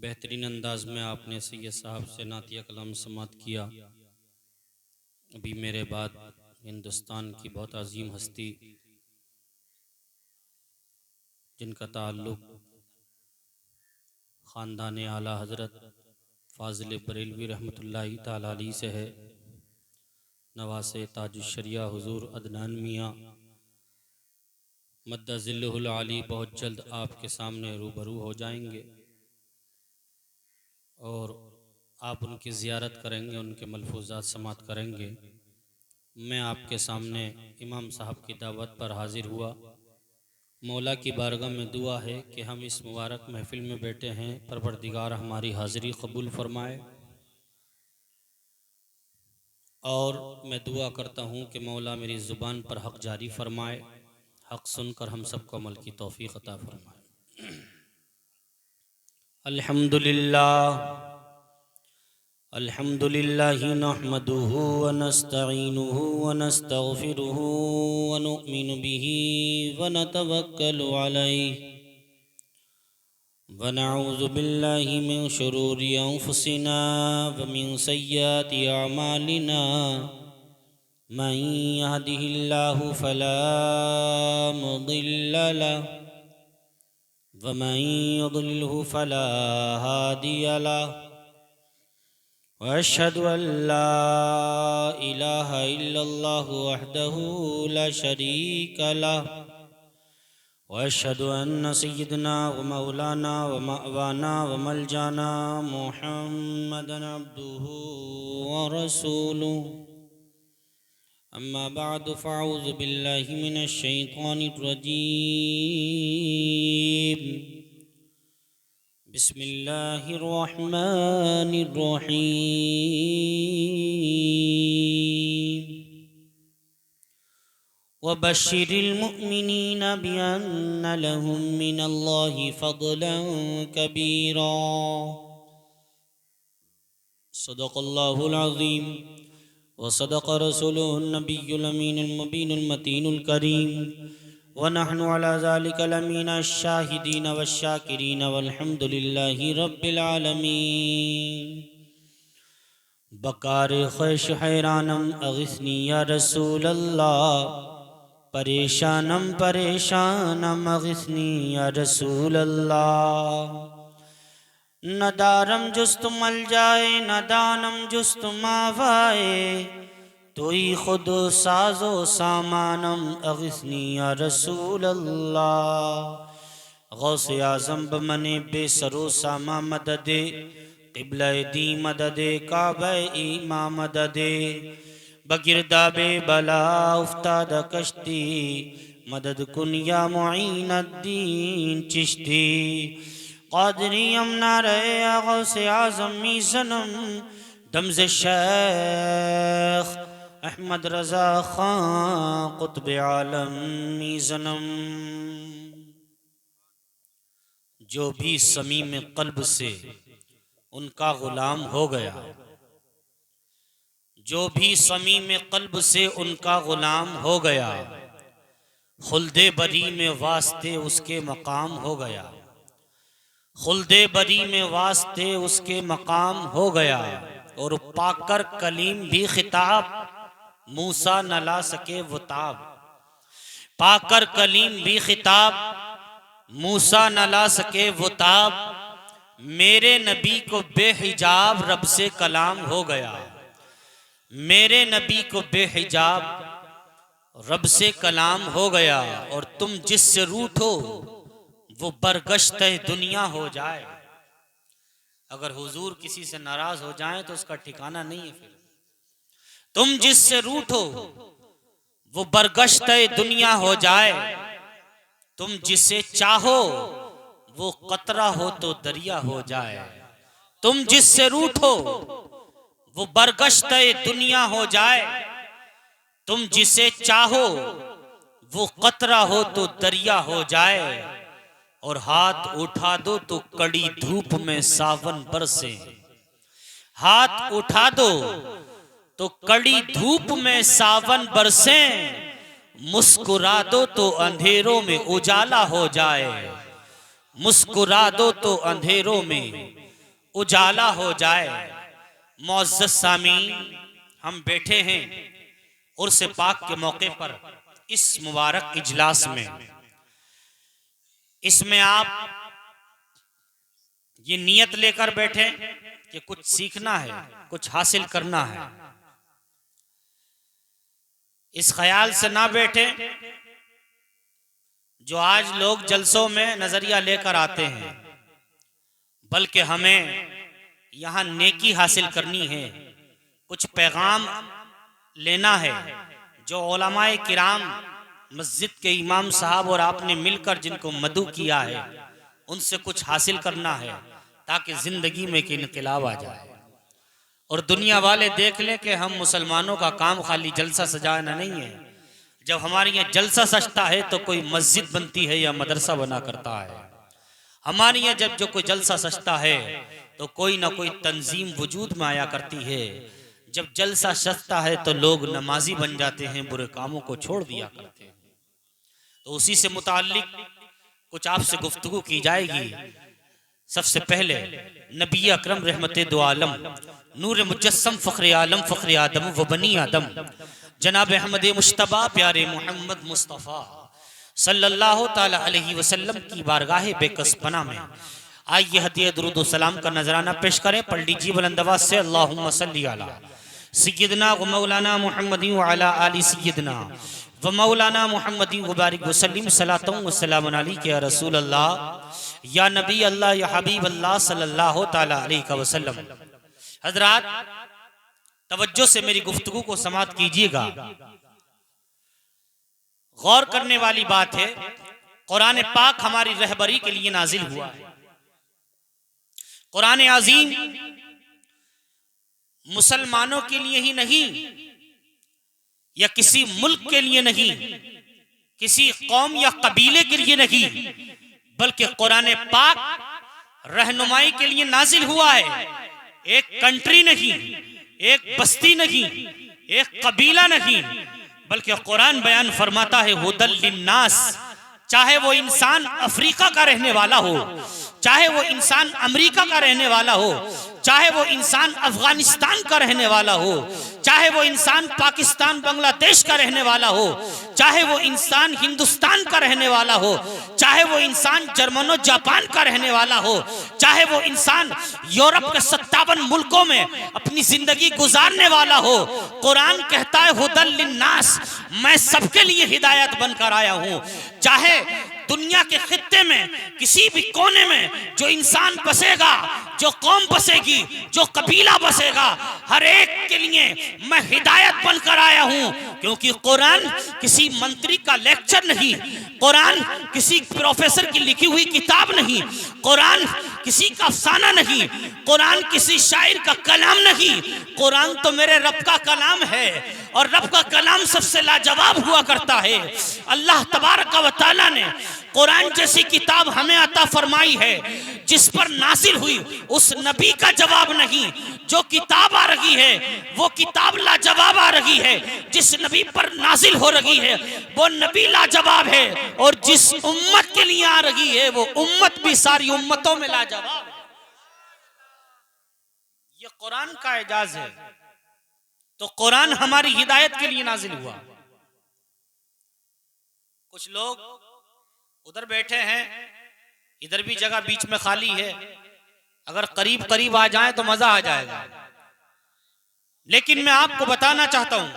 बेहतरीन अंदाज में आपने सैयद साहब से नातिया कलाम समात किया। अभी मेरे बाद हिंदुस्तान की बहुत अजीम हस्ती जिनका ताल्लुक़ ख़ानदान आला हज़रत फ़ाज़िल बरेलवी रहमतुल्लाहि ताला अलैहि से है, नवासे ताजुश्शरिया हुज़ूर अदनान मियाँ मद्दज़िल्लुहुल आली बहुत जल्द आपके सामने रूबरू हो जाएंगे और आप उनकी ज़ियारत करेंगे, उनके मलफूज़ात समात करेंगे। मैं आपके सामने इमाम साहब की दावत पर हाज़िर हुआ। मौला की बारगाह में दुआ है कि हम इस मुबारक महफ़िल में बैठे हैं, परवरदिगार हमारी हाज़िरी कबूल फ़रमाए। और मैं दुआ करता हूँ कि मौला मेरी ज़ुबान पर हक़ जारी फ़रमाए, हक़ सुनकर हम सबको अमल की तौफ़ीक़ अता फ़रमाए। अल्हम्दुलिल्लाह अल्हम्दुलिल्लाहि नहमदुहु व नस्तईनुहु व नस्तगफिरुहु व नुमिनु बिही व नतवक्कलु अलैहि व नऊज़ु बिल्लाहि मिन शुरूरि अंफुसिना व मिन सय्यिआति अअमालिना। मन यहदिहिल्लाहु फला मुदिल्ल लहु व मन युद्लिलहु फला हादिय लहु। वअशहदु अल्ला इलाहा इल्लल्लाहु वहदहु ला शरीका लहु वअशहदु अन्न सय्यदना व मौलाना व मअवाना व मलजाना मुहम्मदन अब्दुहु व रसूलुहु। अम्मा बअद फ़अऊज़ु बिल्लाहि मिनश शैतानिर रजीम। बिस्मिल्लाहिर रहमानिर रहीम। वबश्शिरिल मुअमिनीना बिअन्ना लहुम मिनल्लाहि फ़ज़लन कबीरा। सदक़ल्लाहुल अज़ीम व सदक़ रसूलुहुन नबियुल अमीनुल मुबीनुल मतीनुल करीम व नहनु अला ज़ालिका लमीना शाहिदीन व शाकिरीन वल्हम्दुलिल्लाहि रब्बिल आलमीन। बकार ख़ैश हैरानम अग़िस्नी या रसूल अल्लाह, परेशानम परेशानम अग़िस्नी या रसूल अल्लाह। न दारम जुस्त मल जाए न दानम जुस्त मावाए, तोई खुद साजो सामानम अग़िस्नी या रसूल अल्लाह। गौसे आज़म बमने बेसरो सामा मददे, क़िबला दी मददे काबा ईमा मददे। बगिरदाबे बला उफ्ताद कश्ती, मदद कुन या मुईन अद्दीन चिश्ती। क़ादिरी यमना रहे गौसे आज़म मीज़नम, दमज़े शेख अहमद रज़ा ख़ां क़ुत्ब आलम मीज़नम। जो भी समीम क़ल्ब से उनका ग़ुलाम हो गया, जो भी समीम क़ल्ब से उनका ग़ुलाम हो गया, खुल्दे बरी में वास्ते उसके मकाम हो गया, खुल्दे बरी में वास्ते उसके मकाम हो गया। और पाकर कलीम भी खिताब, मूसा न ला सके वो ताब। पाकर कलीम भी खिताब, मूसा न ला सके वो ताब। मेरे नबी को बेहिजाब रब से कलाम हो गया, मेरे नबी को बेहिजाब रब से कलाम हो गया। और तुम जिससे रूठो वो बरगश्त दुनिया हो जाए। अगर हुजूर किसी से नाराज हो जाए तो उसका ठिकाना नहीं है। फिर तुम जिससे रूठो वो बरगश्त दुनिया हो जाए। तुम जिसे चाहो वो कतरा हो तो दरिया हो जाए। तुम जिससे रूठो वो बरगश्त दुनिया हो जाए। तुम जिसे चाहो वो कतरा हो तो दरिया हो जाए। और हाथ उठा दो तो कड़ी धूप में सावन बरसे। हाथ उठा दो तो कड़ी धूप में सावन बरसे। मुस्कुरा दो तो अंधेरों में उजाला हो जाए। मुस्कुरा दो तो अंधेरों में उजाला हो जाए। मुअज़्ज़ज़ सामीन, हम बैठे हैं उर्स पाक के मौके पर इस मुबारक इजलास में। इसमें आप ये नियत लेकर बैठे कि कुछ सीखना है, कुछ हासिल करना है। इस ख्याल से ना बैठे जो आज लोग जलसों में नजरिया लेकर आते हैं, बल्कि हमें यहाँ नेकी हासिल करनी है, कुछ पैगाम लेना है। जो उलमाए किराम, मस्जिद के इमाम साहब और आपने मिलकर जिनको मदू किया है, उनसे कुछ हासिल करना है ताकि जिंदगी में एक इनकलाब आ जाए और दुनिया वाले देख लें कि हम मुसलमानों का काम खाली जलसा सजाना नहीं है। जब हमारे यहाँ जलसा सजता है तो कोई मस्जिद बनती है या मदरसा बना करता है। हमारे यहाँ जब जो कोई जलसा सजता है तो कोई ना कोई तंजीम वजूद में आया करती है। जब जलसा सजता है तो लोग नमाजी बन जाते हैं, बुरे कामों को छोड़ दिया करते हैं। तो उसी से मुताल्लिक कुछ आपसे गुफ्तगू की जाएगी। सबसे पहले नबी अकरम रहमते दो आलम, नूर मुजस्सम, फ़ख्र आलम, फ़ख्र आदम व बनी आदम, जनाब अहमद मुश्तबा प्यारे मोहम्मद मुस्तफ़ा सल्लल्लाहु ताला अलैहि वसल्लम की बारगाह बेकस पना में आइए हदिया दुरूद व सलाम का नजराना पेश करें। पढ़ लीजिए बुलंद आवाज़ से, अल्लाहुम्मा सल्ली अला सय्यदना व मौलाना मुहम्मदिन व अला आलि सय्यदना व मौलाना मुहम्मदिन व बारिक व सल्लिम सलातन व सलामुन अलैका या रसूल अल्लाह या नबी अल्लाह या हबीब अल्लाह सल्लल्लाहु ताला अलैहि वसल्लम। हजरात, तवज्जो से मेरी गुफ्तगू को समाअत कीजिएगा। गौर करने वाली बात है, कुरान पाक हमारी रहबरी के लिए नाजिल हुआ है। कुरान अजीम मुसलमानों के लिए ही नहीं या किसी मुल्क के लिए नहीं, किसी कौम या कबीले के लिए नहीं, बल्कि कुरान पाक रहनुमाई के लिए नाजिल हुआ है। एक कंट्री नहीं, एक बस्ती नहीं, एक कबीला नहीं, बल्कि कुरान बयान फरमाता है हुदल लिन्नास। चाहे वो इंसान अफ्रीका का रहने वाला हो, चाहे वो इंसान अमेरिका का रहने वाला हो, चाहे वो इंसान अफगानिस्तान का रहने वाला हो, चाहे वो इंसान पाकिस्तान बांग्लादेश का रहने वाला हो, चाहे वो इंसान हिंदुस्तान का रहने वाला हो, चाहे वो इंसान जर्मनो जापान का रहने वाला हो, चाहे वो इंसान यूरोप के 57 मुल्कों में अपनी जिंदगी गुजारने वाला हो, कुरान कहता है हुदल लिन्नास, मैं सबके लिए हिदायत बनकर आया हूं। चाहे दुनिया के खित्ते में किसी भी कोने में जो इंसान बसेगा, जो कौम बसेगी, जो कबीला बसेगा, हर एक के लिए मैं हिदायत बनकर आया हूं। क्योंकि कुरान किसी मंत्री का लेक्चर नहीं, कुरान किसी प्रोफेसर की लिखी हुई किताब नहीं, कुरान किसी का अफसाना नहीं, कुरान किसी शायर का कलाम नहीं। कुरान तो मेरे रब का कलाम है और रब का कलाम सबसे लाजवाब हुआ करता है। अल्लाह तबारक व तआला ने कुरान जैसी किताब हमें अता फरमाई है, जिस पर नासिल हुई उस नबी का जवाब नहीं। जो किताब आ रही है वो किताब लाजवाब आ रही है, जिस नबी पर नासिल हो रही है वो नबी लाजवाब है, और जिस उम्मत के लिए आ रही है वो उम्मत भी सारी उम्मतों में लाजवाब है। ये कुरान का एजाज है। तो कुरान हमारी हिदायत के लिए नाजिल हुआ। कुछ लोग उधर बैठे हैं, इधर भी जगह बीच में खाली है, अगर करीब करीब आ जाएं तो मजा आ जाएगा। लेकिन मैं आपको बताना चाहता हूं,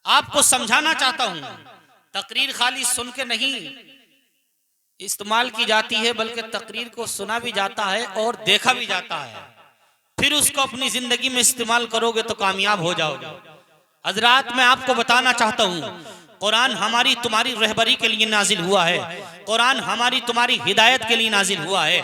आपको समझाना चाहता हूं, तकरीर खाली सुन के नहीं इस्तेमाल की जाती है, बल्कि तकरीर को सुना भी जाता है और देखा भी जाता है। फिर उसको अपनी जिंदगी में इस्तेमाल करोगे तो कामयाब हो जाओगे। हजरात, मैं आपको बताना चाहता हूं, कुरान हमारी तुम्हारी रहबरी के लिए नाजिल हुआ है, कुरान हमारी तुम्हारी हिदायत के लिए नाजिल हुआ है।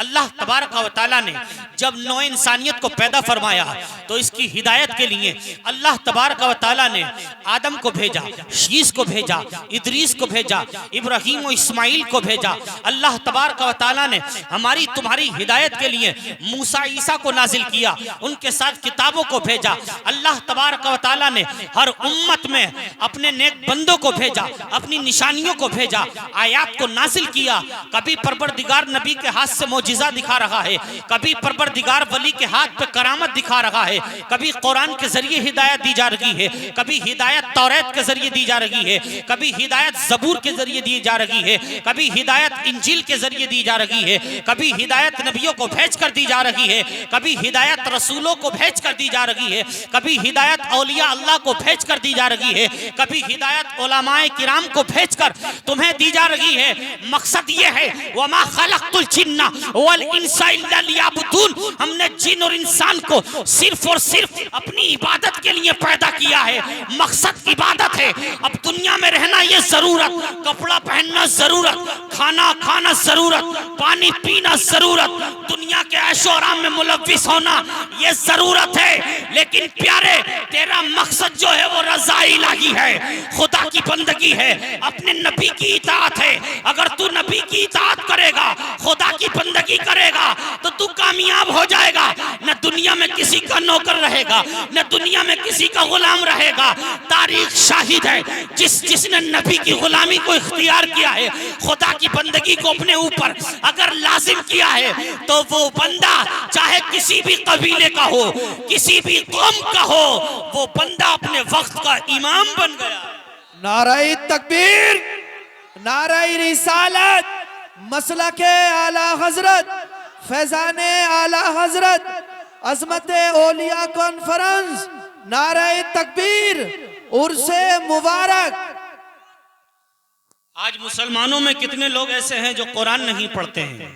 अल्लाह तबारक व तआला ने जब नौ इंसानियत को पैदा फरमाया तो इसकी हिदायत के लिए अल्लाह तबारक व तआला ने आदम को भेजा, शीस को भेजा, इदरीस को भेजा, इब्राहीम और इस्माइल को भेजा। अल्लाह तबारक व तआला ने हमारी तुम्हारी हिदायत के लिए मूसा ईसा को नाजिल किया, उनके साथ किताबों को भेजा। अल्लाह तबारक व तआला ने हर उम्मत में अपने नेक बंदों को भेजा, अपनी निशानियों को भेजा, आयात को नाजिल किया। कभी परवरदिगार नबी के हाथ से मौजिजा दिखा रहा है, कभी परवरदिगार वली के हाथ पे करामत दिखा रहा है, कभी कुरान के जरिए हिदायत दी जा रही है, कभी हिदायत तौरात के जरिए दी जा रही है, कभी हिदायत ज़बूर के जरिए दी जा रही है, कभी हिदायत इंजील के जरिए दी जा रही है, कभी हिदायत नबियों को भेज कर दी जा रही है, कभी हिदायत रसूलों को भेज कर दी जा रही है, कभी हिदायत औलिया अल्लाह को भेज कर दी जा रही है, कभी हिदायत उलमाए किराम को भेज कर तुम्हें दी जा रही है। मकसद ये है वमा खलक़तुल जिन्ना वल इंसा इल्ला लियअबुदून, हमने जिन और इंसान को सिर्फ और सिर्फ अपनी इबादत के लिए पैदा किया है। मकसद इबादत है। अब दुनिया में रहना ये जरूरत, कपड़ा पहनना जरूरत, खाना खाना जरूरत, पानी पीना जरूरत, दुनिया के ऐशो आराम में मुलव्विस होना ये जरूरत है। लेकिन प्यारे तेरा मकसद जो है वो रज़ा इलाही है, खुदा की बंदगी है, अपने नबी की इताअत है। अगर तू नबी की इताअत करेगा, खुदा की बंदगी करेगा तो तू कामयाब हो जाएगा। न दुनिया में किसी का नौकर रहेगा, न दुनिया में किसी का गुलाम रहेगा। तारीख शाहिद है, जिसने नबी की गुलामी को इख्तियार किया है, खुदा की बंदगी को अपने ऊपर अगर लाजिम किया है, तो वो बंदा चाहे किसी भी कबीले का हो, किसी भी कौम का हो, वो बंदा अपने वक्त का इमाम बन गया। नाराए तकबीर, नाराए रिसालत, मसलके आला हजरत, फैजाने आला हजरत, अजमते ओलिया कॉन्फ्रेंस, नाराए तकबीर, उर्से मुबारक। आज मुसलमानों में कितने लोग ऐसे हैं जो कुरान नहीं पढ़ते हैं?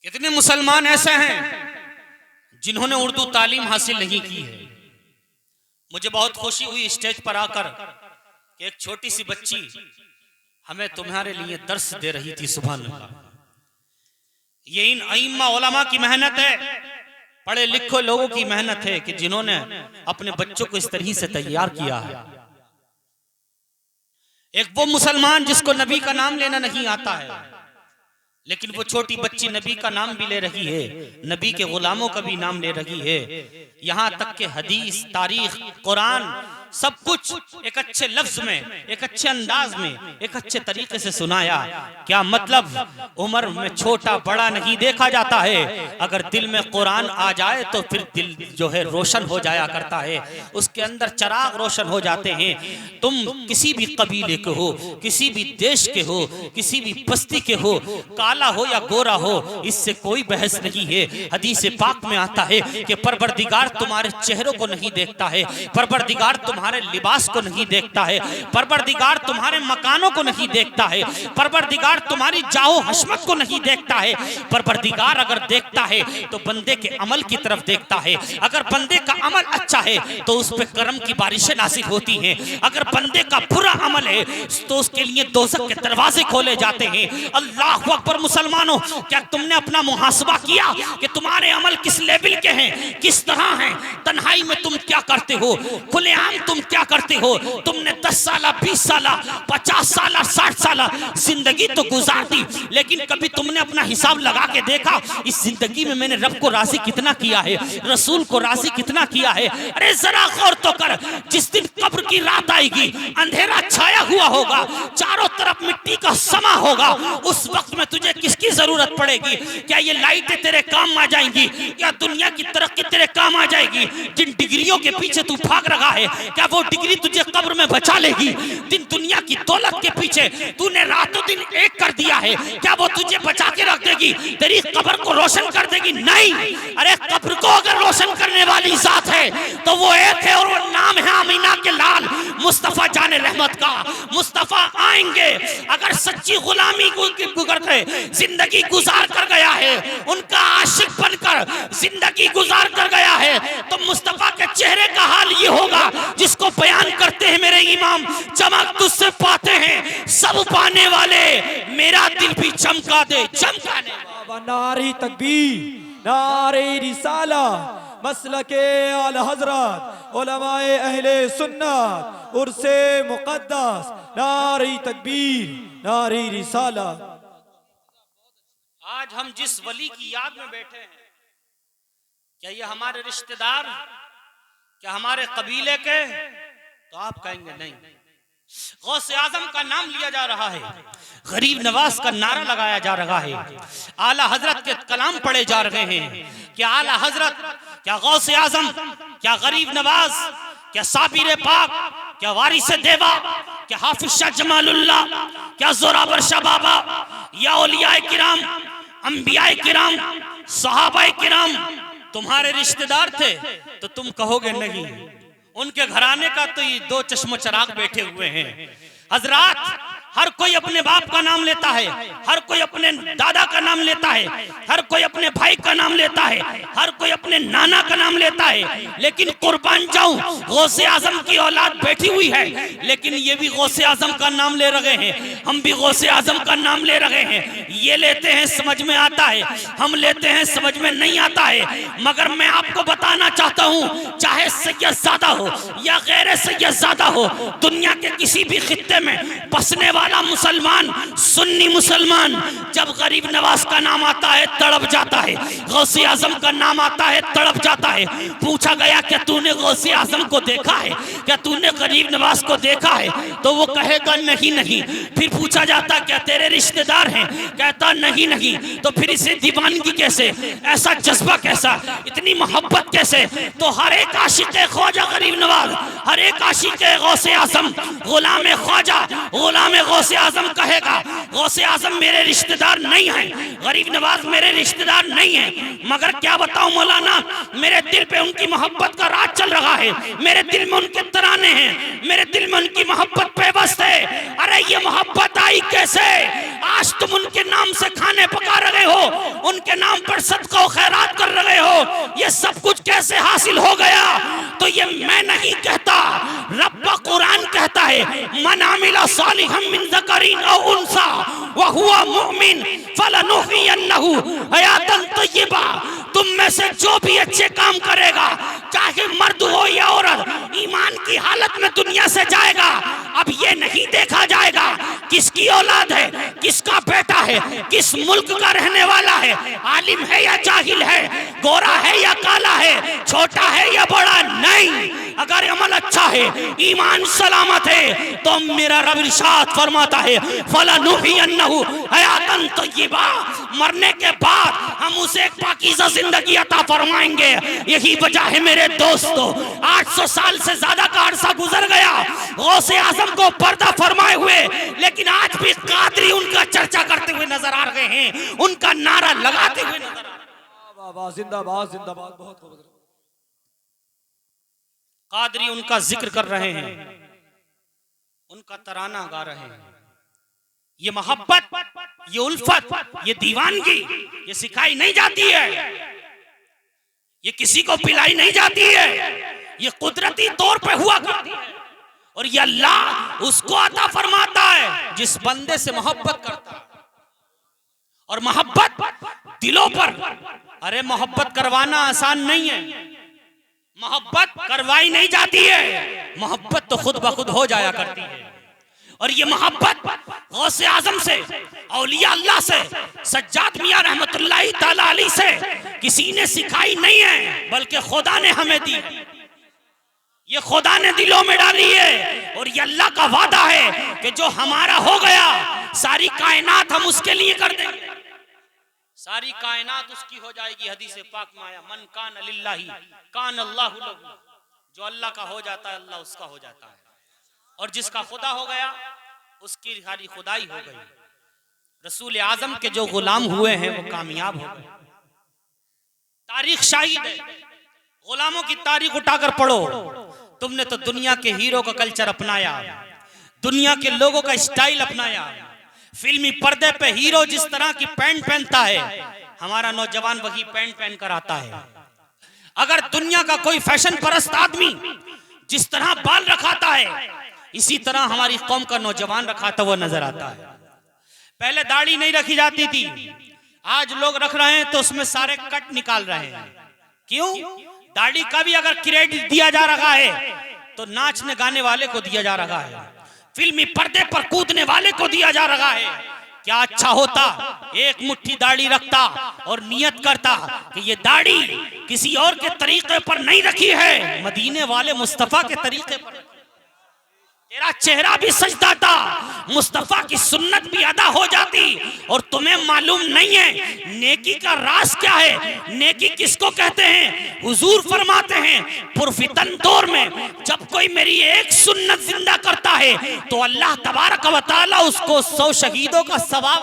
कितने मुसलमान ऐसे हैं जिन्होंने उर्दू तालीम हासिल नहीं की है? मुझे बहुत खुशी हुई स्टेज पर आकर कि एक छोटी सी बच्ची हमें तुम्हारे लिए दर्स दे रही थी। सुभान अल्लाह, ये इन अइम्मा उलमा की मेहनत है, पढ़े लिखे लोगों की मेहनत है कि जिन्होंने अपने बच्चों को इस तरह से तैयार किया है। एक वो मुसलमान जिसको नबी का नाम लेना नहीं आता है, लेकिन वो छोटी बच्ची नबी का नाम भी ले रही है, नबी के गुलामों का भी नाम ले रही है। यहाँ तक के हदीस, तारीख, कुरान सब कुछ एक अच्छे लफ्ज में, एक अच्छे अंदाज में, एक अच्छे तरीके से सुनाया। क्या मतलब? उम्र में छोटा बड़ा नहीं देखा जाता है। अगर दिल में कुरान आ जाए तो फिर दिल जो है रोशन हो जाया करता है, उसके अंदर चराग रोशन हो जाते हैं। तुम किसी भी कबीले के हो, किसी भी देश के हो, किसी भी बस्ती के हो, काला हो या गोरा हो, इससे कोई बहस नहीं है। हदीस पाक में आता है कि परवरदिगार तुम्हारे चेहरों को नहीं देखता है, परवरदिगार तुम्हारे लिबास को नहीं देखता है, परवरदिगार तुम्हारे मकानों को नहीं देखता है, परवरदिगार तुम्हारी जाओ हशमत को नहीं देखता है। परवरदिगार अगर देखता है तो बंदे के अमल की तरफ देखता है। अगर बंदे का अमल अच्छा है तो उस पर करम की बारिशें नासिल होती हैं। अगर बंदे का बुरा अमल है तो उसके लिए दोज़ख के दरवाजे खोले जाते हैं। अल्लाह अकबर। मुसलमानों, क्या तुमने अपना मुहासबा किया कि तुम्हारे अमल किस लेवल के हैं, किस तरह हैं? तन्हाई में तुम क्या करते हो, खुलेआम तुम क्या करते हो? तुमने 10 साल, 20 साल, 50 साल, 60 साल जिंदगी तो गुजार दी, लेकिन कभी तुमने अपना हिसाब लगा के देखा इस जिंदगी में मैंने रब को राजी कितना किया है, रसूल को राजी कितना किया है? अरे जरा गौर तो कर, जिस दिन कब्र की रात आएगी, अंधेरा छाया हुआ होगा, चारों तरफ मिट्टी का समा होगा, उस वक्त में तुझे किसकी जरूरत पड़ेगी? क्या ये लाइटें तेरे काम आ जाएंगी? क्या दुनिया की तरक्की तेरे काम आ जाएगी? जिन डिग्रियों के पीछे तू भाग रहा है, क्या वो डिग्री तुझे कब्र में बचा लेगी? जिन दुनिया की दौलत के पीछे तूने रातों दिन एक कर दिया है, क्या वो तुझे बचा के रख देगी, तेरी कब्र को रोशन कर देगी? नहीं। अरे कब्र को अगर रोशन करने वाली जात है तो वो एक है, और वो नाम है अमीना के लाल मुस्तफा जाने रहमत का। मुस्तफा आएंगे, अगर सच्ची गुलामी गुजरते जिंदगी गुजार कर गया है, उनका आशिक बनकर जिंदगी गुजार कर गया है, तो मुस्तफा के चेहरे का हाल ये होगा जिसको बयान करते हैं मेरे इमाम, चमक तुझसे पाते हैं सब पाने वाले, मेरा दिल भी चमका दे चमकाने। नारे तकबीर, नारे रिसाला, मसलके आला हजरत, उलमाए अहले सुन्नत, उर्से मुकद्दस, नारे तकबीर, नारे रिसाला। आज हम जिस वली की याद में बैठे हैं, क्या ये हमारे रिश्तेदार, क्या हमारे कबीले के? तो आप कहेंगे नहीं। गौसे आजम का नाम लिया जा रहा है, गरीब नवाज का नारा लगाया जा रहा है, आला हजरत के कलाम पढ़े जा रहे हैं। क्या आला हजरत, क्या गौसे आजम, क्या गरीब नवाज, क्या साबिर पाक, क्या वारिस देवा, क्या हाफिज शाह जमालुल्लाह, क्या जोरावर शाह बाबा, या औलियाए किराम, अंबियाए किराम, सहाबाए किराम तुम्हारे रिश्तेदार थे? तो तुम कहोगे नहीं, उनके घराने का तो ये दो चश्मो चराग बैठे हुए हैं। हजरात, हर कोई अपने बाप का नाम लेता है, हर कोई अपने दादा का नाम लेता है, हर कोई अपने भाई का नाम लेता है, हर कोई अपने नाना का नाम लेता है। लेकिन कुर्बान जाऊं, गौसे आजम की औलाद बैठी हुई है, लेकिन ये भी गौसे आजम का नाम ले रहे हैं, हम भी गौसे आजम का नाम ले रहे हैं। ये लेते हैं समझ में आता है, हम लेते हैं समझ में नहीं आता है। मगर मैं आपको बताना चाहता हूं, चाहे सैयद ज़ादा हो या गैर सैयद ज़ादा हो, दुनिया के किसी भी खित्ते में बसने वाला मुसलमान, सुन्नी मुसलमान, जब गरीब नवाज का नाम आता है तड़प जाता है, गौसे आजम का नाम आता है तड़प जाता है। पूछा गया क्या तूने गौसे आजम को देखा है, क्या तूने गरीब नवाज को देखा है? तो वो कहेगा नहीं नहीं। फिर पूछा जाता क्या तेरे रिश्तेदार हैं? कहता नहीं नहीं। तो फिर इसे दीवानगी कैसे, ऐसा जज्बा कैसा, इतनी मोहब्बत कैसे? तो हर एक आशिक ख्वाजा गरीब नवाज, हर एक आशिक गौसे आजम गुलाम ख्वाजा, गुलाम गौसे आजम कहेगा गौसे आजम मेरे रिश्तेदार नहीं है, गरीब नवाज मेरे रिश्तेदार नहीं है। मगर क्या बताऊं मौलाना, मेरे दिल पे उनकी मोहब्बत का राज चल रहा है, मेरे दिल में उनके तराने हैं, मेरे दिल में उनकी मोहब्बत पेवस्त है। अरे ये मोहब्बत आई कैसे? आज तुम उनके नाम से खाने पका रहे हो, उनके नाम पर सदका खैरात कर रहे हो, ये सब कुछ कैसे हासिल हो गया? तो ये मैं नहीं कहता, रब का कुरान कहता है, मन आमिला सालिहम मिन ज़करिन औ उनसा व हुवा मुमिन फलनुहियन्नहु हयातन तय्यबा। तुम में से जो भी अच्छे काम करेगा, चाहे मर्द हो या औरत, ईमान की हालत में दुनिया से जाएगा। अब ये नहीं देखा जाएगा किसकी औलाद है, किसका बेटा है, किस मुल्क का रहने वाला है, आलिम है या जाहिल है, गोरा है या काला है, छोटा है या बड़ा। नहीं, अगर अमल अच्छा है, ईमान सलामत है, तो मेरा रब इरशाद फरमाता है फलनुहियन्नहु हयातन तय्यबा, मरने के बाद हम उसे एक पाकीज़ा जिंदगी अता फरमाएंगे। यही वजह है मेरे दोस्तों, 800 साल से ज्यादा का अरसा गुजर गया गौसे आजम को पर्दा फरमाए हुए, लेकिन आज भी कादरी उनका चर्चा करते हुए नजर आ रहे हैं, उनका नारा लगाते हुए नजर आ रहे हैं। जिंदाबाद जिंदाबाद, बहुत खूब। कादरी उनका जिक्र कर रहे हैं, उनका तराना गा रहे हैं। ये मोहब्बत, ये उल्फत, ये दीवानगी, ये सिखाई नहीं जाती है, ये किसी को पिलाई नहीं जाती है, ये कुदरती तौर पे हुआ करती है। और ये अल्लाह उसको अता फरमाता है जिस बंदे से मोहब्बत करता है। और मोहब्बत दिलों पर, अरे मोहब्बत करवाना आसान नहीं है, मोहब्बत करवाई नहीं जाती है, मोहब्बत तो खुद ब खुद हो जाया करती है। और ये मोहब्बत गौसे आजम से, औलिया अल्लाह से, सज्जाद मियां रहमतुल्लाहि ताला अलैह से किसी ने सिखाई नहीं है, बल्कि खुदा ने हमें दी। ये खुदा ने दिलों में डाली है। और ये अल्लाह का वादा है कि जो हमारा हो गया, सारी कायनात हम उसके लिए कर देंगे, सारी कायनात उसकी हो जाएगी। हदीस पाक में आया, मन कान लिल्लाही कान अल्लाहु लहू, जो अल्लाह का हो जाता है अल्लाह उसका हो जाता है, और जिसका खुदा हो गया उसकी सारी खुदाई हो गई। रसूल आजम के जो गुलाम हुए हैं वो कामयाब हो गए। तारीख शाहिद है, गुलामों की तारीख उठाकर पढ़ो। तुमने तो दुनिया के हीरो का कल्चर अपनाया, दुनिया के लोगों का स्टाइल अपनाया। फिल्मी पर्दे पे हीरो जिस तरह की पैंट पहनता है, हमारा नौजवान वही पैंट पहन कर आता है। अगर दुनिया का कोई फैशन परस्त आदमी जिस तरह बाल रखाता है, इसी तरह हमारी कौम का नौजवान रखाता हुआ नजर आता है। पहले दाढ़ी नहीं रखी जाती थी, आज लोग रख रहे हैं तो उसमें सारे कट निकाल रहे हैं। क्यों? दाढ़ी का भी अगर क्रेडिट दिया जा रहा है तो नाचने गाने वाले को दिया जा रहा है, फिल्मी पर्दे पर कूदने वाले को दिया जा रहा है। क्या अच्छा होता एक मुट्ठी दाढ़ी रखता और नियत करता कि ये दाढ़ी किसी और के तरीके पर नहीं रखी है, मदीने वाले मुस्तफा के तरीके पर। तेरा चेहरा भी सजदा था, मुस्तफा की सुन्नत भी अदा हो जाती, और तुम्हें मालूम नहीं है नेकी का राज क्या है, नेकी किसको कहते हैं। हुजूर फरमाते हैं पुरफितन दौर में जब कोई मेरी एक सुन्नत जिंदा करता है तो अल्लाह तबारक व तआला उसको 100 शहीदों का सवाब।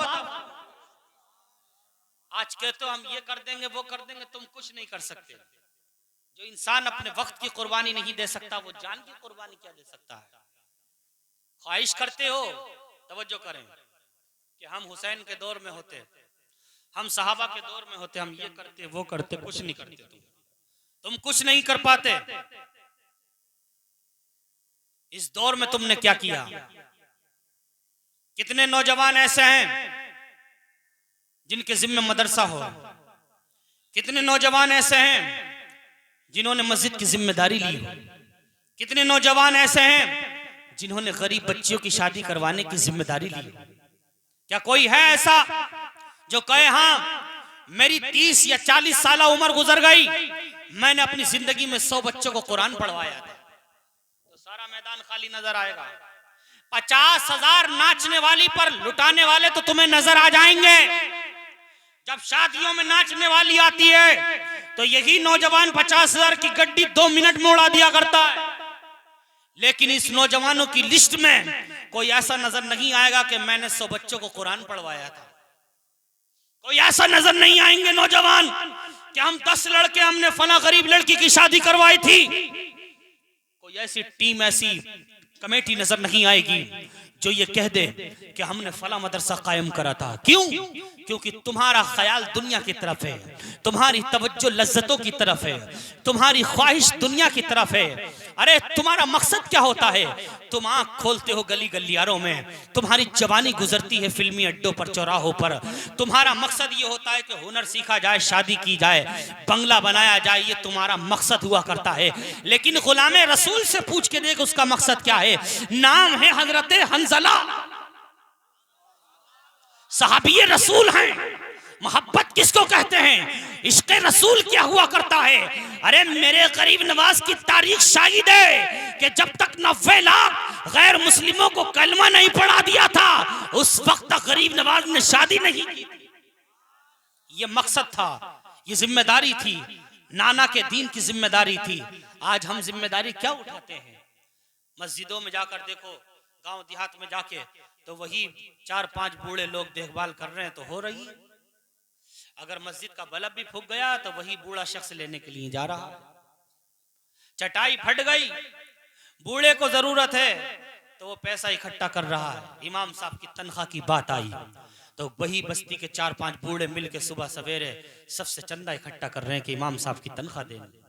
आज कहते हो हम ये कर देंगे वो कर देंगे, तुम कुछ नहीं कर सकते। जो इंसान अपने वक्त की कुर्बानी नहीं दे सकता वो जान की कुर्बानी क्या दे सकता है। ख्वाहिश करते हो, तवज्जो करें, कि हम हुसैन के दौर में होते, हम सहाबा के दौर में होते, हम ये करते वो करते, कुछ नहीं करते। तुम कुछ नहीं कर पाते। इस दौर में तुमने क्या किया। कितने नौजवान ऐसे हैं जिनके जिम्मे मदरसा हो, कितने नौजवान ऐसे हैं जिन्होंने मस्जिद की जिम्मेदारी ली हो, कितने नौजवान ऐसे हैं जिन्होंने गरीब बच्चियों की शादी करवाने की जिम्मेदारी ली हो। क्या कोई है ऐसा जो कहे हाँ मेरी 30 या 40 साल उम्र गुजर गई, मैंने अपनी जिंदगी में 100 बच्चों को कुरान पढ़वाया था। तो सारा मैदान खाली नजर आएगा। 50,000 नाचने वाली पर लुटाने वाले तो तुम्हें नजर आ जाएंगे। जब शादियों में नाचने वाली आती है तो यही नौजवान 50,000 की गड्डी 2 मिनट में उड़ा दिया करता है। लेकिन इस नौजवानों की लिस्ट में कोई ऐसा नजर नहीं आएगा कि मैंने 100 बच्चों को कुरान पढ़वाया था। कोई ऐसा नजर नहीं आएंगे नौजवान कि हम 10 लड़के हमने फला गरीब लड़की की शादी करवाई थी। कोई ऐसी टीम, ऐसी कमेटी नजर नहीं आएगी जो ये कह दे कि हमने फला मदरसा कायम करा था। क्यों? क्योंकि तुम्हारा ख्याल दुनिया की तरफ है, तुम्हारी तवज्जो लज्जतों की तरफ है, तुम्हारी ख्वाहिश दुनिया की तरफ है। अरे तुम्हारा मकसद क्या होता है? तुम आंख खोलते हो गली गलियारों में, तुम्हारी जवानी गुजरती है फिल्मी अड्डों पर, चौराहों पर। तुम्हारा मकसद ये होता है कि हुनर सीखा जाए, शादी की जाए, बंगला बनाया जाए, ये तुम्हारा मकसद हुआ करता है। लेकिन गुलामे रसूल से पूछ के देख उसका मकसद क्या है। नाम है हजरत हंजला, सहाबी रसूल हैं। मोहब्बत किसको कहते हैं? इश्क रसूल क्या हुआ करता है? अरे मेरे गरीब नवाज की तारीख शाहिद है कि जब तक 90 लाख गैर मुस्लिमों को कलमा नहीं पढ़ा दिया था उस वक्त तक गरीब नवाज ने शादी नहीं की। ये मकसद था, ये जिम्मेदारी थी, नाना के दीन की जिम्मेदारी थी। आज हम जिम्मेदारी क्या उठाते हैं? मस्जिदों में जाकर देखो, गांव देहात में जाके तो वही 4-5 बूढ़े लोग देखभाल कर रहे हैं तो हो रही है। अगर मस्जिद का बल्ब भी फूक गया तो वही बूढ़ा शख्स लेने के लिए जा रहा है। चटाई फट गई, बूढ़े को जरूरत है तो वो पैसा इकट्ठा कर रहा है। इमाम साहब की तनख्वाह की बात आई तो वही बस्ती के 4-5 बूढ़े मिलके सुबह सवेरे सबसे चंदा इकट्ठा कर रहे हैं कि इमाम साहब की तनख्वाह देंगे।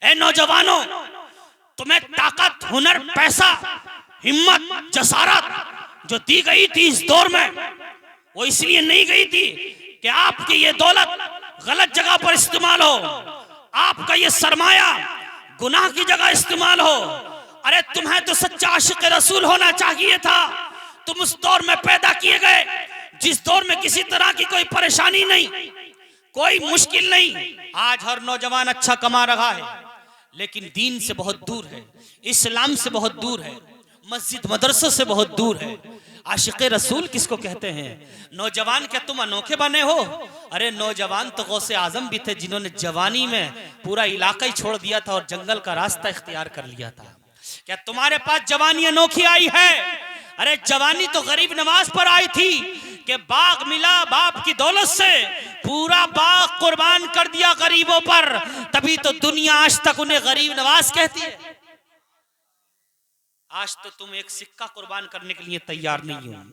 ए नौजवानों, तुम्हें ताकत, हुनर, पैसा, हिम्मत, जसारत जो दी गई थी इस दौर में, वो इसलिए नहीं गई थी कि आपकी ये दौलत गलत जगह पर इस्तेमाल हो, आपका ये सरमाया गुनाह की जगह इस्तेमाल हो। अरे तुम्हें तो सच्चा आशिक रसूल होना चाहिए था। तुम उस दौर में पैदा किए गए जिस दौर में किसी तरह की कोई परेशानी नहीं, कोई मुश्किल नहीं। आज हर नौजवान अच्छा कमा रहा है लेकिन दीन से बहुत दूर है, इस्लाम से बहुत दूर है, मस्जिद मदरसों से बहुत दूर है। आशिक रसूल किसको कहते हैं? नौजवान क्या तुम अनोखे बने हो? अरे नौजवान तो गौसे आजम भी थे जिन्होंने जवानी में पूरा इलाका ही छोड़ दिया था और जंगल का रास्ता इख्तियार कर लिया था। क्या तुम्हारे पास जवानी अनोखी आई है? अरे जवानी तो गरीब नवाज पर आई थी कि बाग मिला बाप की दौलत से, पूरा बाग कुर्बान कर दिया गरीबों पर, तभी तो दुनिया आज तक उन्हें गरीब नवाज कहती है। आज तो तुम एक सिक्का कुर्बान करने के लिए तैयार नहीं हो।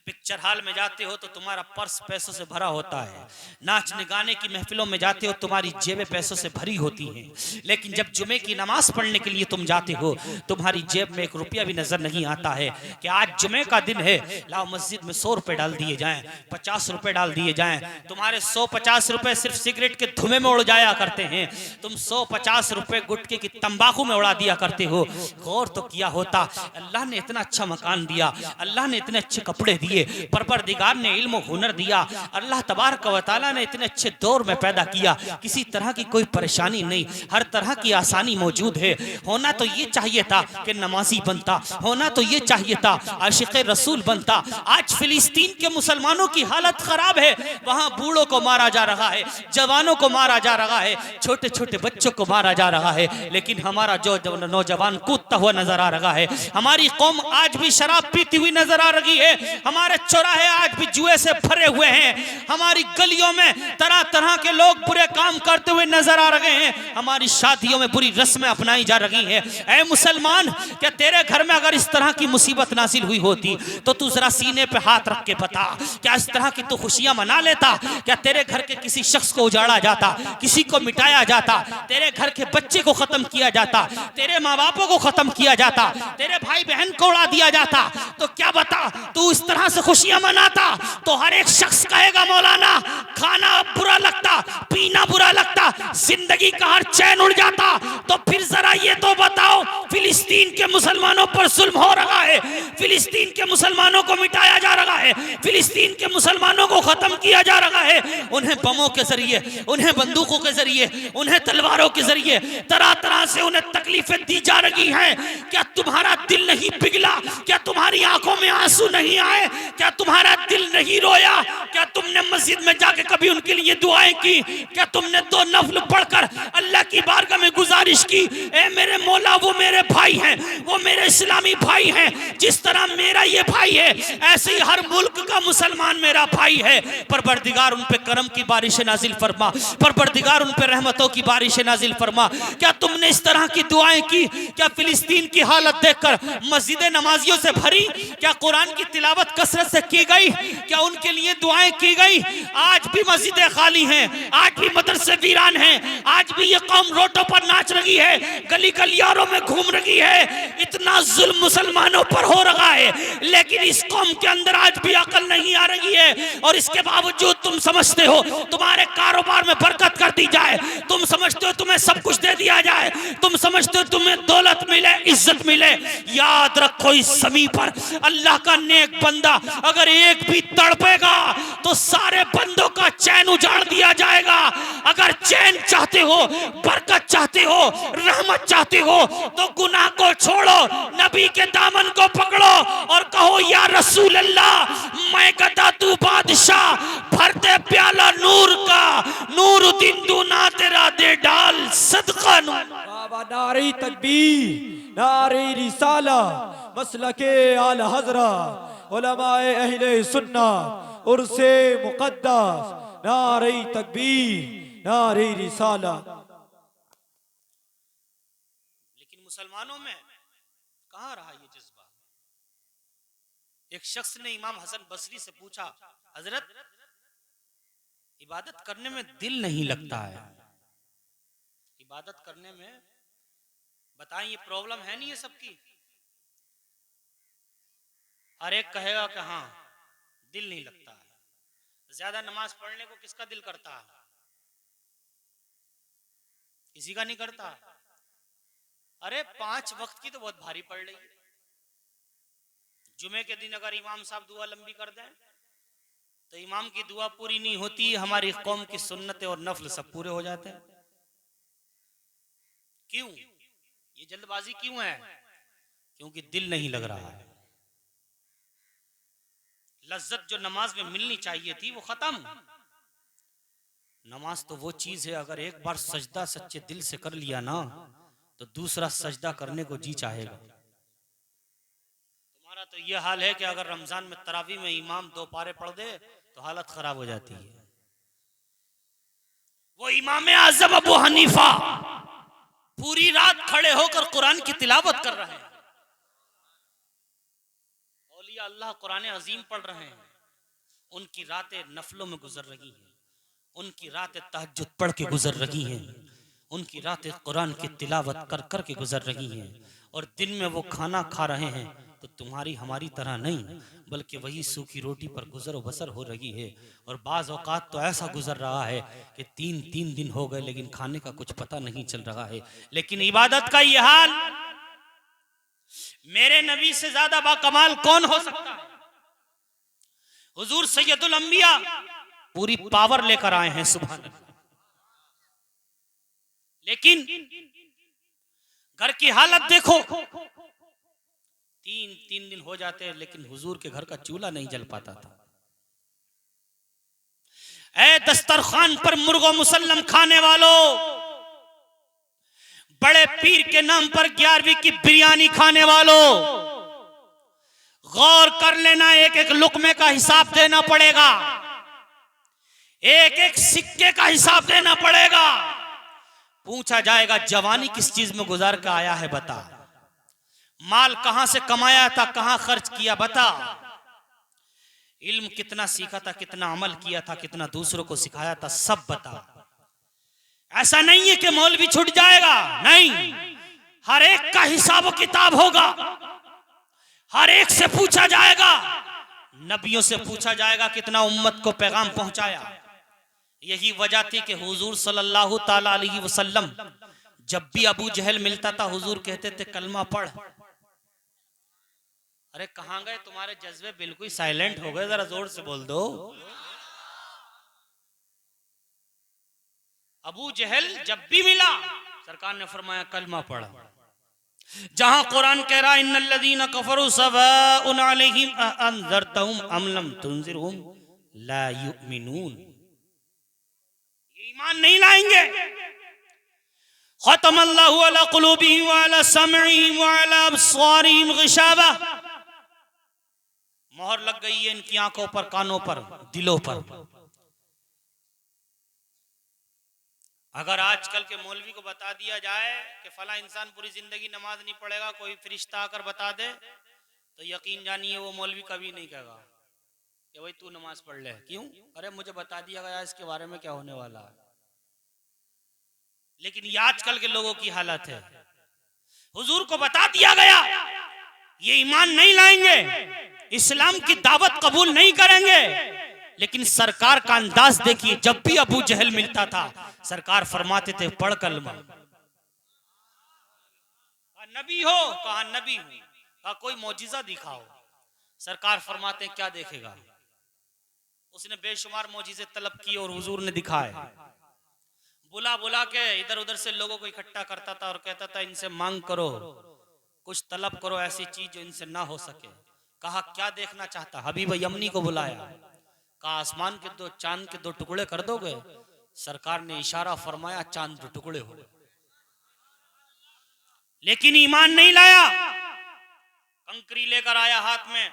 पिक्चर हॉल में जाते हो तो तुम्हारा पर्स पैसों से भरा होता है, नाचने गाने की महफिलों में जाते हो तुम्हारी जेबें पैसों से भरी होती हैं, लेकिन जब जुमे की नमाज पढ़ने के लिए तुम जाते हो तुम्हारी जेब में 1 रुपया भी नजर नहीं आता है कि आज जुमे का दिन है, लाओ मस्जिद में 100 रुपए डाल दिए जाएं, 50 रुपए डाल दिए जाएं। तुम्हारे 150 रुपए सिर्फ सिगरेट के धुएं में उड़ जाया करते हैं, तुम 150 रुपए गुटखे की तंबाकू में उड़ा दिया करते हो। गौर तो किया होता, अल्लाह ने इतना अच्छा मकान दिया, अल्लाह ने इतने अच्छे कपड़े दिए, परवरदिगार ने इल्म हुनर दिया, अल्लाह तबारक व तआला ने इतने अच्छे दौर में पैदा किया, किसी तरह की कोई परेशानी नहीं, हर तरह की आसानी मौजूद है। होना तो ये चाहिए था कि नमाजी बनता, होना तो ये चाहिए था आशिक रसूल बनता। आज फिलिस्तीन के मुसलमानों की हालत खराब है, वहां बूढ़ों को मारा जा रहा है, जवानों को मारा जा रहा है, छोटे छोटे बच्चों को मारा जा रहा है, लेकिन हमारा जो नौजवान कूदता हुआ नजर आ रहा है। हमारी कौम आज भी शराब पीती हुई नजर आ रही है, हमारे चौराहे आज भी जुए से भरे हुए हैं, हमारी गलियों में तरह तरह के लोग बुरे काम करते हुए नजर आ रहे हैं, हमारी शादियों में बुरी रस्में अपनाई जा रही हैं। ऐ मुसलमान, क्या तेरे घर में अगर इस तरह की मुसीबत नाजिल हुई होती तो तू जरा सीने पे हाथ रख के बता, क्या इस तरह की तू खुशियां मना लेता? क्या तेरे घर के किसी शख्स को उजाड़ा जाता, किसी को मिटाया जाता, तेरे घर के बच्चे को खत्म किया जाता, तेरे माँ बापों को खत्म किया जाता, तेरे भाई बहन को उड़ा दिया जाता, तो क्या बता तू इस तरह से खुशियां मनाता? तो हर एक शख्स कहेगा मौलाना खाना बुरा लगता, पीना बुरा लगता, जिंदगी का हर चैन उड़ जाता। तो फिर जरा ये तो बताओ, फिलिस्तीन के मुसलमानों पर जुल्म हो रहा है, फिलिस्तीन के मुसलमानों को मिटाया जा रहा है, फिलिस्तीन के मुसलमानों को खत्म किया जा रहा है, उन्हें बमों के जरिए, उन्हें बंदूकों के जरिए, उन्हें तलवारों के जरिए तरह तरह से उन्हें तकलीफें दी जा रही हैं। क्या तुम्हारा दिल नहीं पिघला? क्या तुम्हारी आंखों में आंसू नहीं आए? क्या तुम्हारा दिल नहीं रोया? क्या तुमने मस्जिद में जाके कभी उनके लिए दुआएं की? क्या तुमने दो नफल पढ़कर अल्लाह की बारगाह में गुजारिश की, ए मेरे मौला वो मेरे भाई हैं, वो मेरे इस्लामी भाई हैं, जिस तरह मेरा ये भाई है ऐसे ही हर मुल्क का मुसलमान मेरा भाई है। परवरदिगार उन पे करम की बारिश नाजिल फरमा, परवरदिगार उन पे रहमतों की बारिश नाजिल फरमा। क्या तुमने इस तरह की दुआएं की? क्या फिलिस्तीन की हालत देखकर मस्जिदें नमाजियों से भरी? क्या कुरान की तिलावत कसरत से की गई? क्या उनके लिए दुआएं की गई? आज भी मस्जिदें खाली हैं, आज भी मदरसे वीरान हैं, आज भी ये कौम रोडों पर नाच रही है, गली गलियारों में घूम रही है। इतना जुल्म मुसलमानों पर हो रहा है, लेकिन इस कौम के अंदर आज भी अकल नहीं आ रही है। और इसके बावजूद तुम समझते हो तुम्हारे कारोबार में बरकत कर दी जाए, तुम समझते हो तुम्हें सब कुछ दे दिया जाए, तुम समझते हो तुम्हें दौलत मिले, इज्जत मिले। याद रखो इस ज़मीन पर अल्लाह का नेक बंदा अगर एक भी तड़पेगा तो सारे बंदों का चैन उजाड़ दिया जाएगा। अगर चैन चाहते हो, बरकत चाहते हो, रहमत चाहते हो तो गुनाह को छोड़ो, नबी के दामन को पकड़ो और कहो या रसूल अल्लाह मैं गदा तू बादशाह, भरते प्याला नूर का, नूरुद्दीन दूना तेरा दे डाल सदका नूर। बाबा नारे तकबीर, नारे रिसाला, मसलके आला हज़रत, उलमाए अहले सुन्नत, उर्से मुक़द्दस, नारे तकबीर, नारे रिसाला। लेकिन मुसलमानों में कहाँ रहा ये जज्बा? एक शख्स ने इमाम हसन बसरी से पूछा, हजरत इबादत करने में दिल नहीं लगता है, इबादत करने में बताएं ये प्रॉब्लम है नहीं है सबकी? हर एक कहेगा कि हाँ दिल नहीं लगता है। ज्यादा नमाज पढ़ने को किसका दिल करता है? किसी का नहीं करता। अरे 5 वक्त की तो बहुत भारी पड़ रही है। जुमे के दिन अगर इमाम साहब दुआ लंबी कर दें तो इमाम की दुआ पूरी नहीं होती, हमारी कौम की सुन्नतें और नफल सब पूरे हो जाते हैं। क्यों ये जल्दबाजी क्यों है? क्योंकि दिल नहीं लग रहा है। लज्जत जो नमाज में मिलनी चाहिए थी वो खत्म। नमाज तो वो चीज है, अगर एक बार सजदा सच्चे दिल से कर लिया ना तो दूसरा सजदा करने को जी चाहेगा। तुम्हारा तो ये हाल है कि अगर रमजान में तरावी में इमाम 2 पारे पढ़ दे तो हालत खराब हो जाती है। वो इमाम आजम अबू हनीफा पूरी रात खड़े होकर कुरान की तिलावत कर रहे हैं, औलिया अल्लाह कुरान अजीम पढ़ रहे हैं, उनकी रातें नफलों में गुजर रही हैं, उनकी रातें तहज्जुद पढ़ के गुजर रही हैं, उनकी रातें कुरान की तिलावत कर कर के गुजर रही हैं, और दिन में वो खाना खा रहे हैं तो तुम्हारी हमारी तरह नहीं बल्कि वही सूखी रोटी पर गुजर बसर हो रही है। और बाज़ औकात तो ऐसा गुजर रहा है कि 3 दिन हो गए लेकिन खाने का कुछ पता नहीं चल रहा है। लेकिन इबादत का ये हाल, मेरे नबी से ज्यादा बाकमाल कौन हो सकता है? हुजूर सैयदुल अंबिया पूरी पावर लेकर आए हैं, सुभान अल्लाह। लेकिन घर की हालत देखो, तीन दिन हो जाते हैं लेकिन हुजूर के घर का चूल्हा नहीं जल पाता था। ऐ दस्तरखान पर मुर्गो मुसल्लम खाने वालों, बड़े पीर के नाम पर 11वीं की बिरयानी खाने वालों, गौर कर लेना, एक एक लुकमे का हिसाब देना पड़ेगा, एक एक सिक्के का हिसाब देना पड़ेगा। पूछा जाएगा जवानी किस चीज में गुजार कर आया है बता, माल कहां से कमाया था, कहां खर्च किया बता, इल्म कितना सीखा था, कितना अमल किया था, कितना दूसरों को सिखाया था, सब बता। ऐसा नहीं है कि मौलवी छूट जाएगा, नहीं, हर एक का हिसाब किताब होगा, हर एक से पूछा जाएगा, नबियों से पूछा जाएगा कितना उम्मत को पैगाम पहुंचाया। यही वजह थी कि हुजूर सल्लल्लाहु ताला अलैहि वसल्लम जब भी अबू जहल मिलता था हुजूर कहते थे कलमा पढ़। अरे कहां गए तुम्हारे जज्बे, बिल्कुल साइलेंट हो गए, जरा जोर से बोल दो। अबू जहल जब भी मिला सरकार ने फरमाया कलमा पढ़। जहां कुरान कह रहा है इन्नल्लज़ीना कफरू सवाउन अलैहिम अअनज़रतहुम अम लम तुनज़िरहुम ला युमिनून, ईमान नहीं लाएंगे। खतमल्लाहु अला कुलूबिहिम व अला समइहिम व अला अबसारिहिम गिशावा, मोहर लग गई है इनकी आंखों पर, कानों पर, दिलों पर। अगर आजकल के मौलवी को बता दिया जाए कि फला इंसान पूरी जिंदगी नमाज नहीं पढ़ेगा, कोई फरिश्ता आकर बता दे, तो यकीन जानिए वो मौलवी कभी नहीं कहेगा कि भाई तू नमाज पढ़ ले। क्यों? अरे मुझे बता दिया गया इसके बारे में क्या होने वाला है। लेकिन ये आजकल के लोगों की हालत है, हुजूर को बता दिया गया ये ईमान नहीं लाएंगे, इस्लाम की दावत कबूल नहीं करेंगे। लेकिन सरकार का अंदाज देखिए, जब भी अबू जहल मिलता था सरकार फरमाते थे पढ़ कलमा। नबी हो, कहा नबी हूं, कहा कोई मौजिजा दिखाओ, सरकार फरमाते क्या देखेगा। उसने बेशुमार मौजिजे तलब किए और हुजूर ने दिखाए। बुला बुला के इधर उधर से लोगों को इकट्ठा करता था और कहता था इनसे मांग करो, कुछ तलब करो, ऐसी चीज जो इनसे ना हो सके। कहा क्या देखना चाहता, हबीब यमनी को बुलाया, कहा आसमान के दो चांद के 2 टुकड़े कर दोगे। सरकार ने इशारा फरमाया, चांद 2 टुकड़े हो गए। लेकिन ईमान नहीं लाया, कंकरी लेकर आया हाथ में,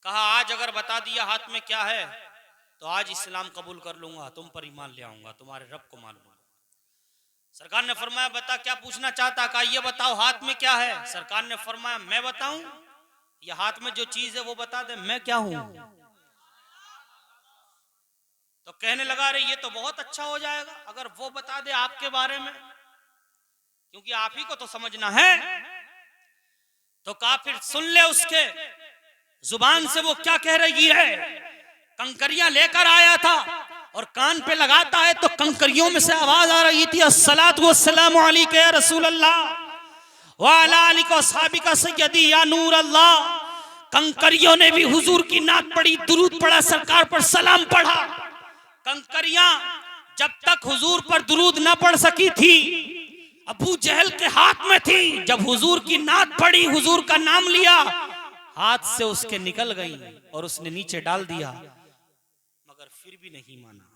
कहा आज अगर बता दिया हाथ में क्या है तो आज इस्लाम कबूल कर लूंगा, तुम पर ईमान ले आऊंगा, तुम्हारे रब को मान लूंगा। सरकार ने फरमाया बता क्या पूछना चाहता, कहा ये बताओ हाथ में क्या है। सरकार ने फरमाया मैं बताऊं, ये हाथ में जो चीज है वो बता दे, मैं क्या हूं। तो कहने लगा अरे ये तो बहुत अच्छा हो जाएगा अगर वो बता दे आपके बारे में, क्योंकि आप ही को तो समझना है। तो कहा फिर सुन ले उसके जुबान से वो क्या कह रही है। कंकरियां लेकर आया था और कान पे लगाता है तो कंकरियों में से आवाज आ रही थी अस्सलातु वस्सलामु अलैका या रसूल अल्लाह व अला आलिका व अस्हाबिका सय्यदी या नूर अल्लाह। कंकरियों ने भी हुजूर की नात पढ़ी, दुरूद पढ़ा, सरकार पर सलाम पढ़ा। कंकरियां जब तक हुजूर पर दुरूद न पढ़ सकी थी अबू जहल के हाथ में थी, जब हुजूर की नात पढ़ी, हुजूर का नाम लिया, हाथ से उसके निकल गई और उसने नीचे डाल दिया, मगर फिर भी नहीं माना।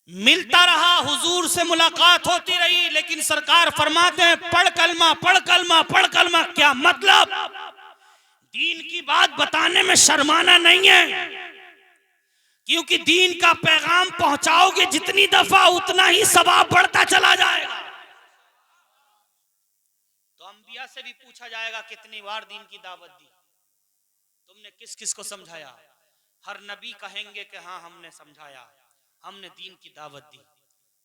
मिलता रहा, हुजूर से मुलाकात होती रही, लेकिन सरकार फरमाते हैं पढ़ कलमा, पढ़ कलमा, पढ़ कलमा। क्या मतलब? दीन की बात बताने में शर्माना नहीं है, क्योंकि दीन का पैगाम पहुंचाओगे जितनी दफा उतना ही सवाब बढ़ता चला जाएगा। तो अंबिया से भी पूछा जाएगा कितनी बार दीन की दावत दी, तुमने किस किस को समझाया। हर नबी कहेंगे कि हाँ हमने समझाया, हमने दीन की दावत दी,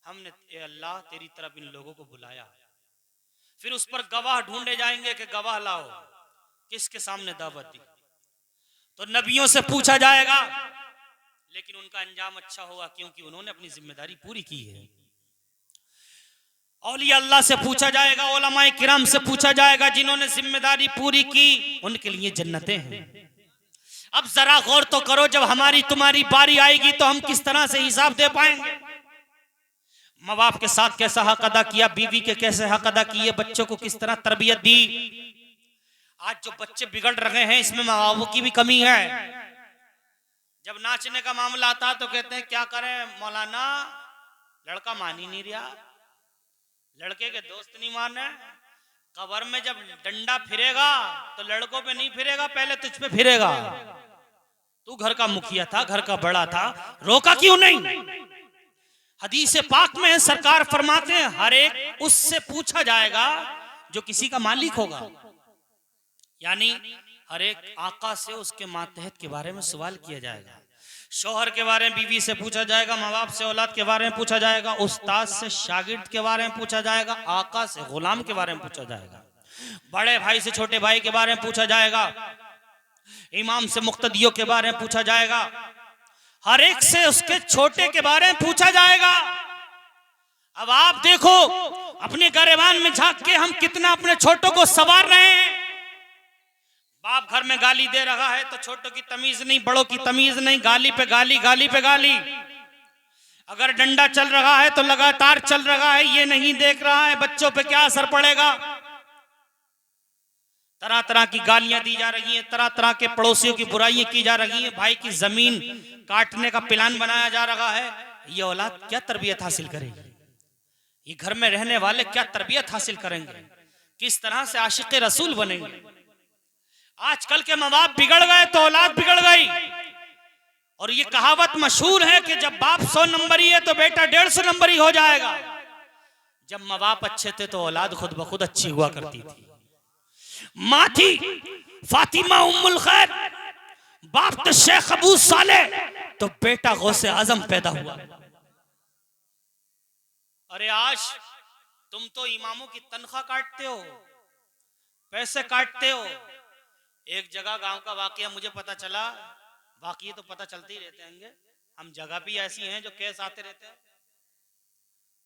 हमने ए अल्लाह तेरी तरफ इन लोगों को बुलाया। फिर उस पर गवाह ढूंढे जाएंगे कि गवाह लाओ, किसके सामने दावत दी। तो नबियों से पूछा जाएगा, लेकिन उनका अंजाम अच्छा होगा क्योंकि उन्होंने अपनी जिम्मेदारी पूरी की है। औलिया अल्लाह से पूछा जाएगा, उलमाए किराम से पूछा जाएगा, जिन्होंने जिम्मेदारी पूरी की उनके लिए जन्नतें हैं। अब जरा गौर तो करो, जब हमारी तुम्हारी बारी आएगी तो हम किस तरह से हिसाब दे पाएंगे। माँ बाप के साथ कैसा हक अदा किया, बीवी के कैसे हक अदा किए, बच्चों को किस तरह तरबियत दी। आज जो बच्चे बिगड़ रहे हैं इसमें माँ बापों की भी कमी है। जब नाचने का मामला आता तो कहते हैं क्या करें मौलाना, लड़का मान ही नहीं रहा, लड़के के दोस्त नहीं मान रहे। कबर में जब डंडा फिरेगा तो लड़कों पे नहीं फिरेगा, पहले तुझ पे फिरेगा। तू घर का मुखिया था, घर का बड़ा था, रोका क्यों नहीं। हदीस पाक में सरकार फरमाते हैं हर एक उससे पूछा जाएगा जो किसी का मालिक होगा, यानी हर एक आका से उसके मातहत के बारे में सवाल किया जाएगा। शौहर के बारे में बीवी से पूछा जाएगा, माँ बाप से औलाद के बारे में पूछा जाएगा, उस्ताद से शागिर्द के बारे में पूछा जाएगा, आका से गुलाम के बारे में पूछा जाएगा, बड़े भाई से छोटे भाई के बारे में पूछा जाएगा, इमाम से मुक्तदियों के बारे में पूछा जाएगा, हर एक से उसके छोटे के बारे में पूछा जाएगा। अब आप देखो अपने गरेबान में झांक के हम कितना अपने छोटों को संवार रहे हैं। बाप घर में गाली दे रहा है तो छोटों की तमीज नहीं, बड़ों की तमीज नहीं, गाली पे गाली, गाली पे गाली। अगर डंडा चल रहा है तो लगातार चल रहा है, ये नहीं देख रहा है बच्चों पे क्या असर पड़ेगा। तरह तरह की गालियां दी जा रही हैं, तरह तरह के पड़ोसियों की बुराइयां की जा रही हैं, भाई की जमीन काटने का प्लान बनाया जा रहा है। ये औलाद क्या तरबियत हासिल करेगी, ये घर में रहने वाले क्या तरबियत हासिल करेंगे, किस तरह से आशिक रसूल बनेंगे। आजकल के माँ बाप बिगड़ गए तो औलाद बिगड़ गई। और ये कहावत मशहूर है कि जब बाप 100 नंबरी है तो बेटा 150 नंबरी हो जाएगा। जब माँ बाप अच्छे थे तो औलाद खुद ब खुद अच्छी हुआ करती थी। माँ थी फातिमा उम्मुल खैर, बाप तो शेख अबू साले, तो बेटा गौसे आजम पैदा हुआ। अरे आज तुम तो इमामों की तनख्वाह काटते हो, पैसे काटते हो। एक जगह गांव का वाकया मुझे पता चला, बाकी तो पता चलते ही रहते होंगे, हम जगह भी ऐसी हैं जो केस आते रहते हैं।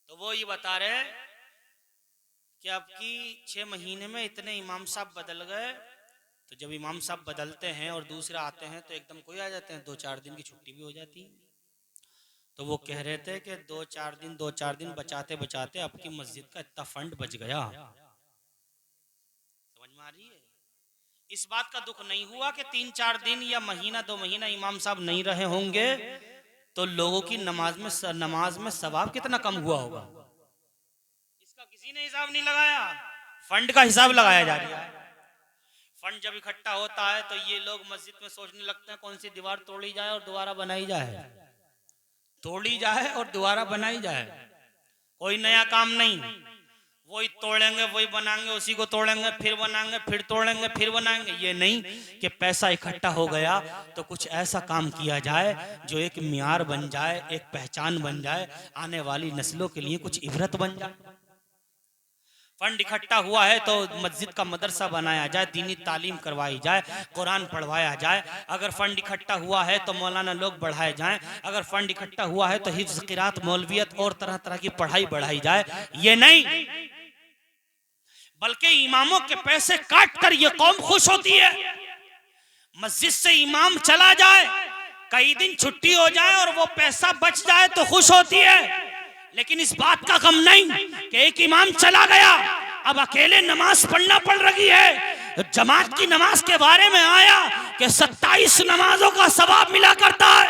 तो वो ये बता रहे कि अब की 6 महीने में इतने इमाम साहब बदल गए। तो जब इमाम साहब बदलते हैं और दूसरे आते हैं तो एकदम कोई आ जाते हैं, 2-4 दिन की छुट्टी भी हो जाती है। तो वो कह रहे थे कि 2-4 दिन बचाते बचाते अब की मस्जिद का इतना फंड बच गया। समझ में आ रही है। इस बात का दुख नहीं हुआ कि 3-4 दिन या महीना 2 महीना इमाम साहब नहीं रहे होंगे तो लोगों की नमाज में सवाब कितना कम हुआ होगा, इसका किसी ने हिसाब नहीं लगाया। फंड का हिसाब लगाया जा रहा है। फंड जब इकट्ठा होता है तो ये लोग मस्जिद में सोचने लगते हैं कौन सी दीवार तोड़ी जाए और दोबारा बनाई जाए, तोड़ी जाए और दोबारा बनाई जाए। कोई नया काम नहीं, वही तोड़ेंगे वही बनाएंगे, उसी को तोड़ेंगे फिर बनाएंगे, फिर तोड़ेंगे फिर बनाएंगे। ये नहीं कि पैसा इकट्ठा हो गया तो कुछ ऐसा काम किया जाए जो एक मियार बन जाए, एक पहचान बन जाए, आने वाली नस्लों के लिए कुछ इबरत बन जाए। फंड इकट्ठा हुआ है तो मस्जिद का मदरसा बनाया जाए, दीनी तालीम करवाई जाए, कुरान पढ़वाया जाए। अगर फंड इकट्ठा हुआ है तो मौलाना लोग बढ़ाए जाएं। अगर फंड इकट्ठा हुआ है तो हिफ्ज़ क़िरात, मौलवियत और तरह तरह की पढ़ाई बढ़ाई जाए। ये नहीं, बल्कि इमामों के पैसे काट कर ये कौम खुश होती है। मस्जिद से इमाम चला जाए, कई दिन छुट्टी हो जाए और वो पैसा बच जाए तो खुश होती है। लेकिन इस बात का गम नहीं कि एक इमाम चला गया, अब अकेले नमाज पढ़ना पड़ रही है। जमात की नमाज के बारे में आया कि 27 नमाजों का सवाब मिला करता है।